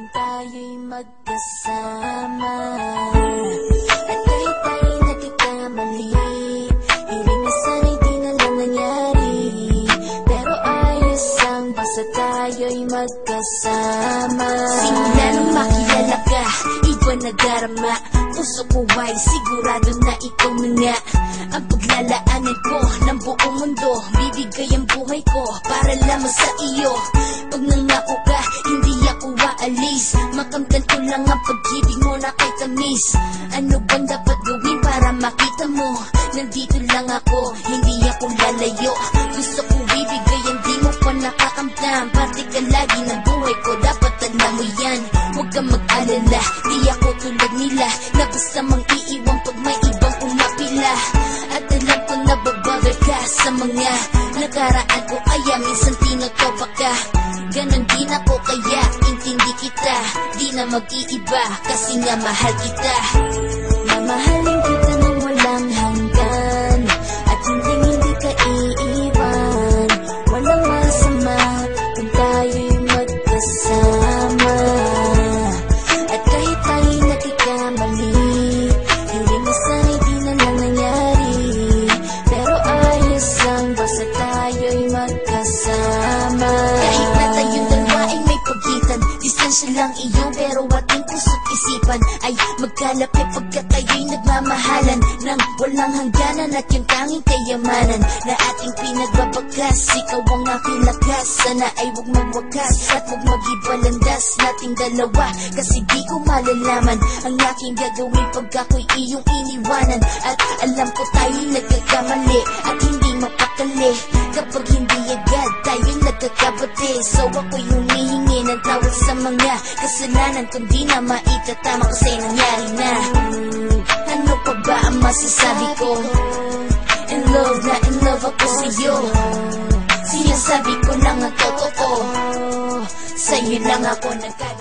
kung tayo'y magkasama. At kahit tayo'y nagkakamali, hiling na sana'y di na lang nangyari. Pero ayos lang basta tayo'y magkasama. Simula nung makilala ka, iba na darama. Puso ko ay sigurado na ikaw na nga ang paglalaanan ko ng buong mundo. Bibigay ang buhay ko para lamang sa iyo. Pag nangako ka, hindi ako aalis. Makamtan ko lang ang pag-ibig mo na kay tamis. Ano bang dapat gawin para makita mo? Nandito lang ako, hindi ako lalayo. Gusto ko bibigay ang di mo pa nakakamtam. Parte ka lagi ng buhay ko, dapat alam mo yan. Huwag kang mag-alala, di ako tulad nila na basta mang iiwan pag may ibang umapila. At alam ko na babother ka sa mga nakaraan ko, kaya minsan tinotopa ka. Ganon din ako kaya intindi kita. Di na mag-iiba kasi nga mahal kita. Mamahalin kita nang walang hanggan, at hindi ka iiwan. Walang masama kung tayo'y magkasama. At kahit tayo'y nagkakamali, hiling na sana'y di na lang nangyari. Pero ayos lang basta tayo'y magkasama. Kahit na tayong dalawa ay may pagitan, distansya lang iyo pero ating puso't isipan ay magkalapit pagkat tayo'y nagmamahalan ng walang hangganan. At yung tanging kayamanan na ating pinagbabagas, ikaw ang aking lakas. Sana ay huwag magwakas at huwag mag-ibalandas nating dalawa, kasi di ko malalaman ang aking gagawin pag ako'y iyong iniwanan. At alam ko tayo'y nagkakamali at hindi mapakali kapag hindi agad tayo'y nagkakabati. So ako'y humihingi ng tawad sa mga kasalanan kung di na maitatama kasi nangyari na. Ano pa ba ang masasabi ko? In love na in love ako sa'yo. Sinasabi ko lang ang totoo, sa'yo lang ako nagkagawa.